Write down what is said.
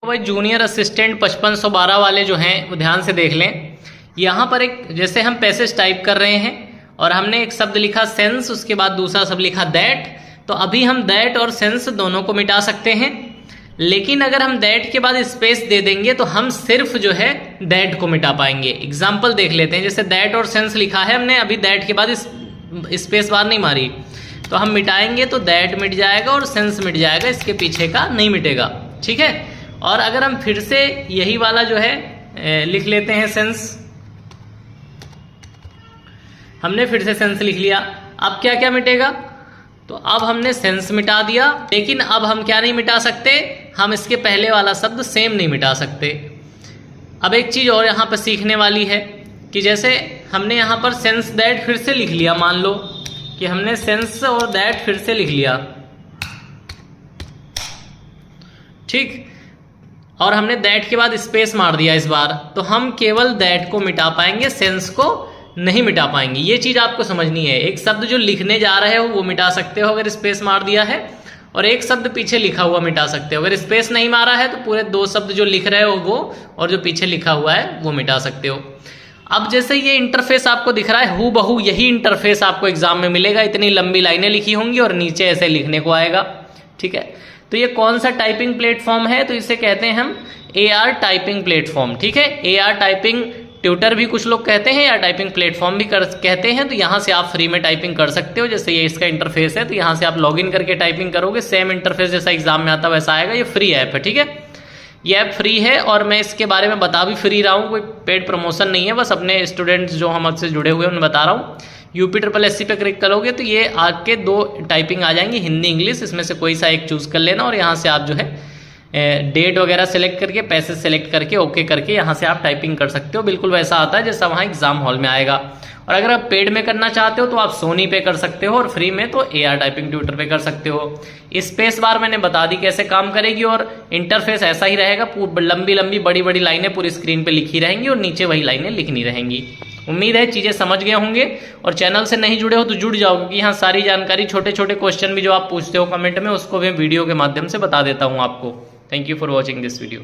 भाई junior assistant 5512 वाले जो हैं वो ध्यान से देख लें। यहाँ पर एक जैसे हम पैसेज टाइप कर रहे हैं और हमने एक शब्द लिखा सेंस, उसके बाद दूसरा शब्द लिखा दैट, तो अभी हम दैट और सेंस दोनों को मिटा सकते हैं। लेकिन अगर हम दैट के बाद स्पेस दे देंगे तो हम सिर्फ जो है दैट को मिटा पाएंगे। एग्जाम्पल देख लेते हैं, जैसे दैट और सेंस लिखा है हमने, अभी दैट के बाद स्पेस बार नहीं मारी, तो हम मिटाएंगे तो दैट मिट जाएगा और सेंस मिट जाएगा, इसके पीछे का नहीं मिटेगा। ठीक है। और अगर हम फिर से यही वाला जो है लिख लेते हैं सेंस, हमने फिर से सेंस लिख लिया, अब क्या क्या मिटेगा, तो अब हमने सेंस मिटा दिया, लेकिन अब हम क्या नहीं मिटा सकते, हम इसके पहले वाला शब्द सेम नहीं मिटा सकते। अब एक चीज और यहाँ पर सीखने वाली है कि जैसे हमने यहाँ पर सेंस दैट फिर से लिख लिया, मान लो कि हमने सेंस और दैट फिर से लिख लिया, ठीक, और हमने दैट के बाद स्पेस मार दिया इस बार, तो हम केवल दैट को मिटा पाएंगे, सेंस को नहीं मिटा पाएंगे। ये चीज आपको समझनी है। एक शब्द जो लिखने जा रहे हो वो मिटा सकते हो अगर स्पेस मार दिया है, और एक शब्द पीछे लिखा हुआ मिटा सकते हो। अगर स्पेस नहीं मारा है तो पूरे दो शब्द जो लिख रहे हो वो और जो पीछे लिखा हुआ है वो मिटा सकते हो। अब जैसे ये इंटरफेस आपको दिख रहा है, हूबहू यही इंटरफेस आपको एग्जाम में मिलेगा। इतनी लंबी लाइनें लिखी होंगी और नीचे ऐसे लिखने को आएगा। ठीक है। तो ये कौन सा टाइपिंग प्लेटफॉर्म है, तो इसे कहते हैं हम AR टाइपिंग प्लेटफॉर्म। ठीक है। AR टाइपिंग ट्यूटर भी कुछ लोग कहते हैं या टाइपिंग प्लेटफॉर्म भी कहते हैं। तो यहाँ से आप फ्री में टाइपिंग कर सकते हो। जैसे ये इसका इंटरफेस है, तो यहाँ से आप लॉगिन करके टाइपिंग करोगे, सेम इंटरफेस जैसा एग्जाम में आता वैसा आएगा। ये फ्री ऐप है। ठीक है। ये ऐप फ्री है और मैं इसके बारे में बता भी फ्री रहा हूँ, कोई पेड प्रमोशन नहीं है, बस अपने स्टूडेंट्स जो हमसे जुड़े हुए हैं उन्हें बता रहा हूँ। UPSSC पे क्लिक करोगे तो ये आपके दो टाइपिंग आ जाएंगी, हिंदी इंग्लिश, इसमें से कोई सा एक चूज कर लेना और यहाँ से आप जो है डेट वगैरह सेलेक्ट करके, पैसे सेलेक्ट करके, ओके करके यहाँ से आप टाइपिंग कर सकते हो। बिल्कुल वैसा आता है जैसा वहाँ एग्जाम हॉल में आएगा। और अगर आप पेड में करना चाहते हो तो आप सोनी पे कर सकते हो और फ्री में तो AR टाइपिंग ट्यूटर पे कर सकते हो। स्पेस बार मैंने बता दी कैसे काम करेगी और इंटरफेस ऐसा ही रहेगा, लंबी लंबी बड़ी बड़ी लाइनें पूरी स्क्रीन पे लिखी रहेंगी और नीचे वही लाइनें लिखनी रहेंगी। उम्मीद है चीजें समझ गए होंगे, और चैनल से नहीं जुड़े हो तो जुड़ जाओ, क्योंकि यहाँ सारी जानकारी, छोटे छोटे क्वेश्चन भी जो आप पूछते हो कमेंट में, उसको मैं वीडियो के माध्यम से बता देता हूँ आपको। Thank you for watching this video.